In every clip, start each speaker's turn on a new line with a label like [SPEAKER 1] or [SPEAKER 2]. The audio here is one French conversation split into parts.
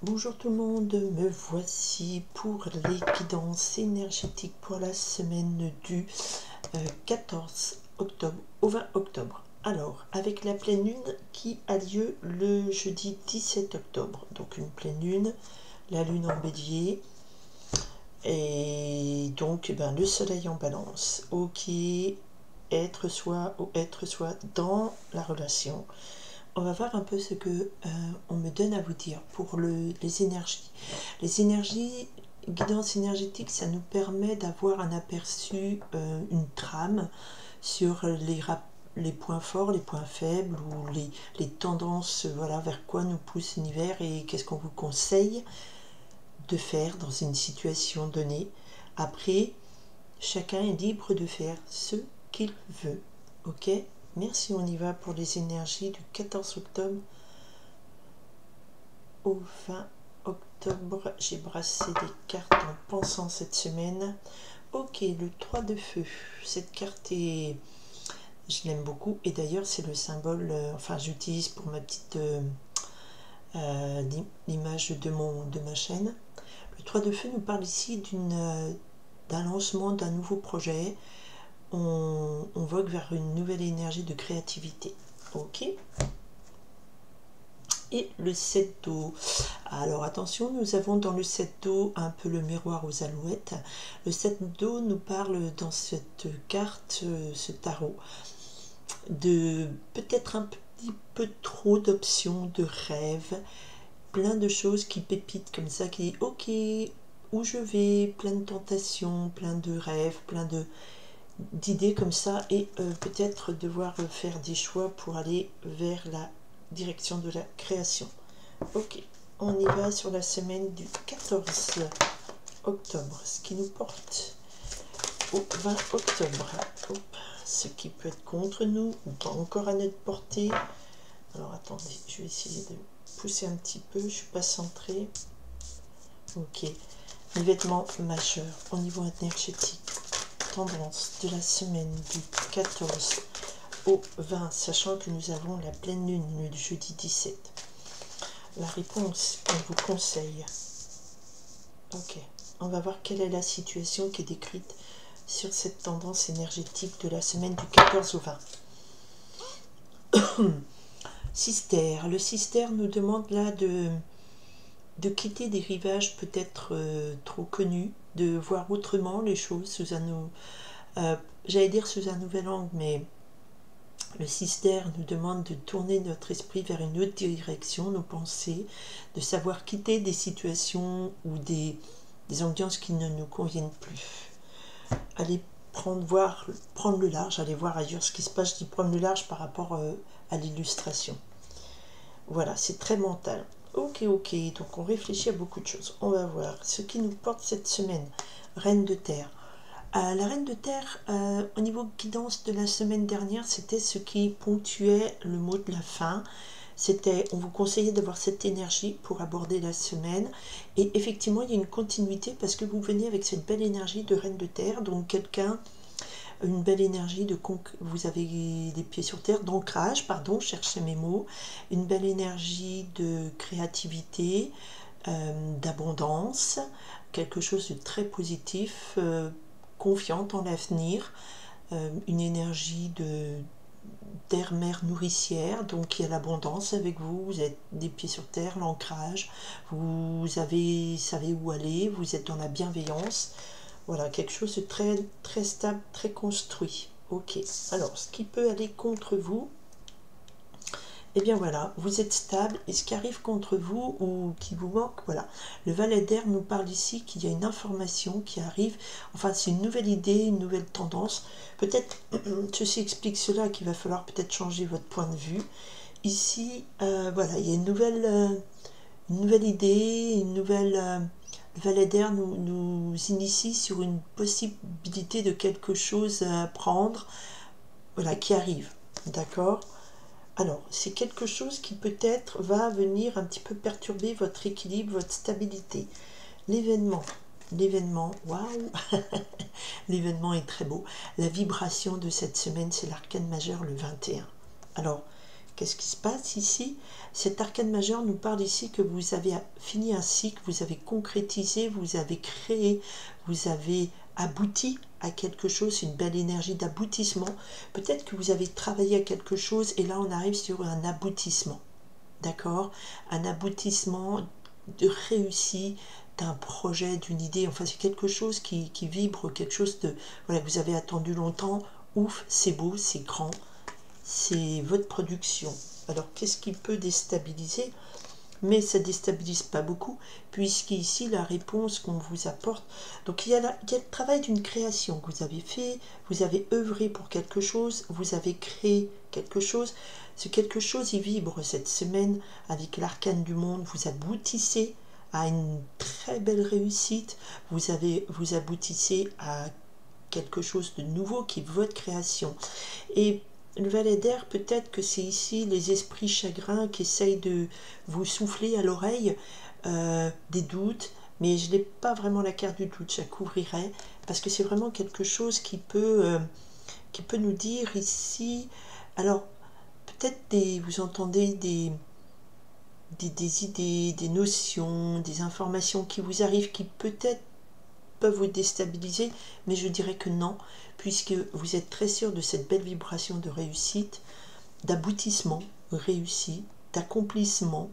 [SPEAKER 1] Bonjour tout le monde, me voici pour les guidances énergétiques pour la semaine du 14 octobre au 20 octobre. Alors, avec la pleine lune qui a lieu le jeudi 17 octobre, donc une pleine lune, la lune en bélier, et donc le soleil en balance. Ok, être soi ou être soi dans la relation. On va voir un peu ce que on me donne à vous dire pour les énergies. Les énergies, guidance énergétique, ça nous permet d'avoir un aperçu, une trame sur les points forts, les points faibles ou les tendances, voilà, vers quoi nous pousse l'univers et qu'est-ce qu'on vous conseille de faire dans une situation donnée. Après, chacun est libre de faire ce qu'il veut. Ok ? Merci, on y va pour les énergies du 14 octobre au 20 octobre. J'ai brassé des cartes en pensant cette semaine. Ok, le 3 de feu. Cette carte est... Je l'aime beaucoup. Et d'ailleurs, c'est le symbole... enfin, j'utilise pour ma petite... l'image de ma chaîne. Le 3 de feu nous parle ici d'un lancement d'un nouveau projet. On vogue vers une nouvelle énergie de créativité. Ok. Et le 7 d'eau. Alors attention, nous avons dans le 7 d'eau un peu le miroir aux alouettes. Le 7 d'eau nous parle dans cette carte, ce tarot, de peut-être un petit peu trop d'options, de rêves, plein de choses qui pépitent comme ça, qui dit ok, où je vais, plein de tentations, plein de rêves, plein d'idées comme ça, et peut-être devoir faire des choix pour aller vers la direction de la création. Ok, on y va sur la semaine du 14 octobre, ce qui nous porte au 20 octobre. Hop, ce qui peut être contre nous ou pas encore à notre portée. Alors attendez, je vais essayer de pousser un petit peu, je ne suis pas centrée. Ok, événement majeur au niveau énergétique. Tendance de la semaine du 14 au 20, sachant que nous avons la pleine lune le jeudi 17. La réponse qu'on vous conseille. Ok, on va voir quelle est la situation qui est décrite sur cette tendance énergétique de la semaine du 14 au 20. Cister. Le cister nous demande là de quitter des rivages peut-être trop connus, de voir autrement les choses sous un j'allais dire sous un nouvel angle, mais le cister nous demande de tourner notre esprit vers une autre direction, nos pensées, de savoir quitter des situations ou des ambiances qui ne nous conviennent plus. Aller prendre le large, aller voir ailleurs ce qui se passe. Je dis prendre le large par rapport à l'illustration. Voilà, c'est très mental. Ok, donc on réfléchit à beaucoup de choses. On va voir ce qui nous porte cette semaine. Reine de terre. La reine de terre, au niveau guidance de la semaine dernière, c'était ce qui ponctuait le mot de la fin. On vous conseillait d'avoir cette énergie pour aborder la semaine. Et effectivement, il y a une continuité parce que vous venez avec cette belle énergie de reine de terre. Donc une belle énergie vous avez des pieds sur terre, d'ancrage, pardon, je cherchais mes mots. Une belle énergie de créativité, d'abondance, quelque chose de très positif, confiante en l'avenir, une énergie terre-mer nourricière, donc il y a l'abondance avec vous, vous êtes des pieds sur terre, l'ancrage, vous savez où aller, vous êtes dans la bienveillance, voilà, quelque chose de très, très stable, très construit. Ok, alors ce qui peut aller contre vous, et bien voilà, vous êtes stable, et ce qui arrive contre vous ou qui vous manque, voilà. Le valet d'air nous parle ici qu'il y a une information qui arrive, enfin c'est une nouvelle idée, une nouvelle tendance. Peut-être, ceci explique cela, qu'il va falloir peut-être changer votre point de vue. Ici, voilà, il y a une nouvelle idée, le valet d'air nous initie sur une possibilité de quelque chose à apprendre, voilà, qui arrive, d'accord ? Alors, c'est quelque chose qui peut-être va venir un petit peu perturber votre équilibre, votre stabilité. L'événement, waouh, l'événement est très beau. La vibration de cette semaine, c'est l'arcane majeur, le 21. Alors, qu'est-ce qui se passe ici? Cet arcane majeur nous parle ici que vous avez fini un cycle, vous avez concrétisé, vous avez créé, vous avez abouti à quelque chose, une belle énergie d'aboutissement. Peut-être que vous avez travaillé à quelque chose et là on arrive sur un aboutissement. D'accord? Un aboutissement de réussi d'un projet, d'une idée, enfin c'est quelque chose qui vibre, quelque chose de... Voilà, vous avez attendu longtemps, ouf, c'est beau, c'est grand, c'est votre production. Alors qu'est-ce qui peut déstabiliser? Mais ça ne déstabilise pas beaucoup, puisqu'ici la réponse qu'on vous apporte, donc il y a le travail d'une création que vous avez fait, vous avez œuvré pour quelque chose, vous avez créé quelque chose, ce quelque chose il vibre cette semaine avec l'arcane du monde, vous aboutissez à une très belle réussite, vous aboutissez à quelque chose de nouveau qui est votre création. Et le valet d'air, peut-être que c'est ici les esprits chagrins qui essayent de vous souffler à l'oreille des doutes, mais je n'ai pas vraiment la carte du doute, je la couvrirai, parce que c'est vraiment quelque chose qui peut nous dire ici, alors peut-être vous entendez des idées, des notions, des informations qui vous arrivent, qui peut-être peuvent vous déstabiliser, mais je dirais que non, puisque vous êtes très sûr de cette belle vibration de réussite, d'aboutissement réussi, d'accomplissement.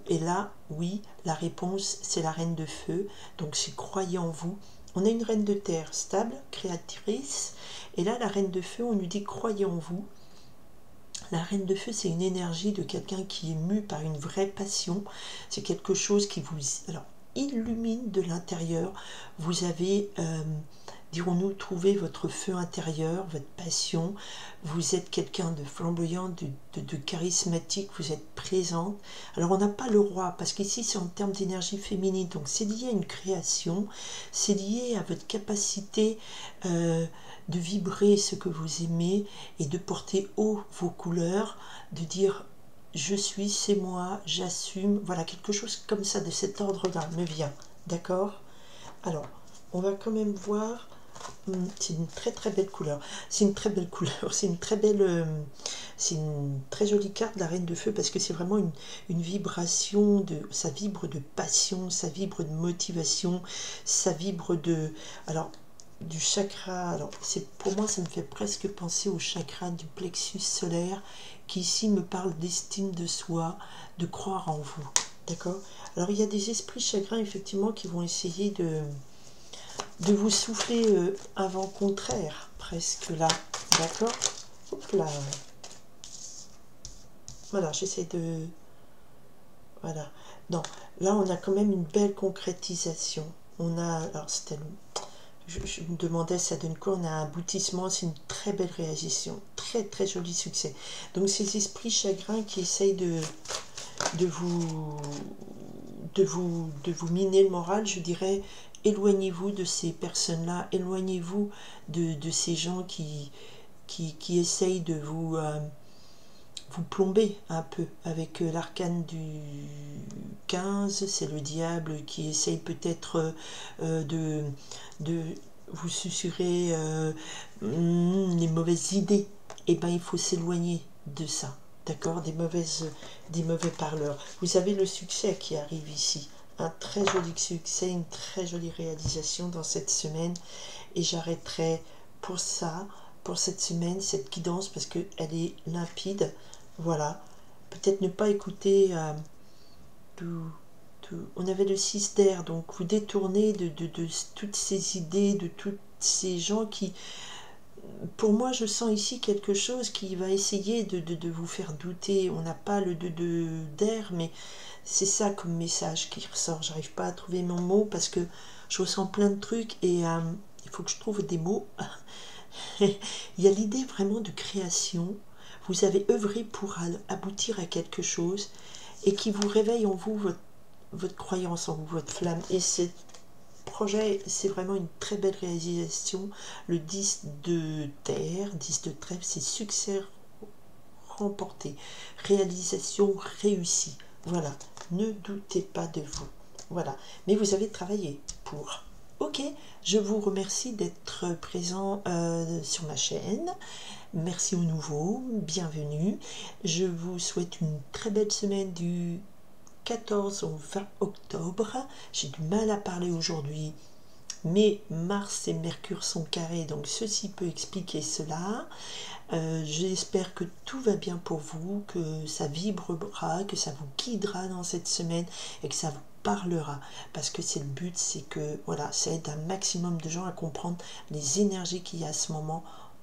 [SPEAKER 1] Et là, oui, la réponse, c'est la reine de feu, donc c'est croyez en vous. On a une reine de terre stable, créatrice, et là, la reine de feu, on nous dit croyez en vous. La reine de feu, c'est une énergie de quelqu'un qui est mu par une vraie passion, c'est quelque chose qui vous... Alors, illumine de l'intérieur, vous avez, dirons-nous, trouvé votre feu intérieur, votre passion, vous êtes quelqu'un de flamboyant, de charismatique, vous êtes présente. Alors on n'a pas le roi, parce qu'ici c'est en termes d'énergie féminine, donc c'est lié à une création, c'est lié à votre capacité de vibrer ce que vous aimez et de porter haut vos couleurs, de dire je suis, c'est moi, j'assume, voilà, quelque chose comme ça, de cet ordre-là, me vient, d'accord? Alors, on va quand même voir, c'est une très très belle couleur, c'est une très belle couleur, c'est une très belle, c'est une très jolie carte, la reine de feu, parce que c'est vraiment une vibration, ça vibre de passion, ça vibre de motivation, ça vibre de, alors, du chakra, alors pour moi ça me fait presque penser au chakra du plexus solaire qui ici me parle d'estime de soi, de croire en vous, d'accord? Alors il y a des esprits chagrins effectivement qui vont essayer de vous souffler un vent contraire presque là, d'accord? Hop là, voilà, j'essaie de, voilà, non, là on a quand même une belle concrétisation, on a, alors c'était je me demandais, ça donne quoi? On a un aboutissement, c'est une très belle réalisation, très très joli succès. Donc ces esprits chagrins qui essayent de vous miner le moral, je dirais, éloignez-vous de ces personnes-là, éloignez-vous de ces gens qui essayent de vous plomber un peu avec l'arcane du 15, c'est le diable qui essaye peut-être de vous susurrer les mauvaises idées. Et bien il faut s'éloigner de ça, d'accord, des mauvais parleurs. Vous avez le succès qui arrive ici, un très joli succès, une très jolie réalisation dans cette semaine, et j'arrêterai pour ça, pour cette semaine, cette guidance, parce qu'elle est limpide. Voilà, peut-être ne pas écouter on avait le 6 d'air, donc vous détournez de toutes ces idées, de tous ces gens qui, pour moi je sens ici quelque chose qui va essayer de vous faire douter. On n'a pas le 2 d'air, mais c'est ça comme message qui ressort. J'arrive pas à trouver mon mot parce que je ressens plein de trucs et il faut que je trouve des mots. Il y a l'idée vraiment de création. Vous avez œuvré pour aboutir à quelque chose et qui vous réveille en vous votre croyance en vous, votre flamme. Et ce projet, c'est vraiment une très belle réalisation. Le 10 de terre, 10 de trèfle, c'est succès remporté, réalisation réussie. Voilà, ne doutez pas de vous. Voilà, mais vous avez travaillé pour. Ok, je vous remercie d'être présent sur ma chaîne. Merci aux nouveaux, bienvenue. Je vous souhaite une très belle semaine du 14 au 20 octobre. J'ai du mal à parler aujourd'hui, mais Mars et Mercure sont carrés, donc ceci peut expliquer cela. J'espère que tout va bien pour vous, que ça vibrera, que ça vous guidera dans cette semaine et que ça vous parlera, parce que c'est le but, c'est que voilà, ça aide un maximum de gens à comprendre les énergies qu'il y a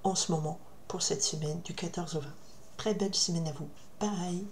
[SPEAKER 1] en ce moment pour cette semaine du 14 au 20. Très belle semaine à vous. Bye.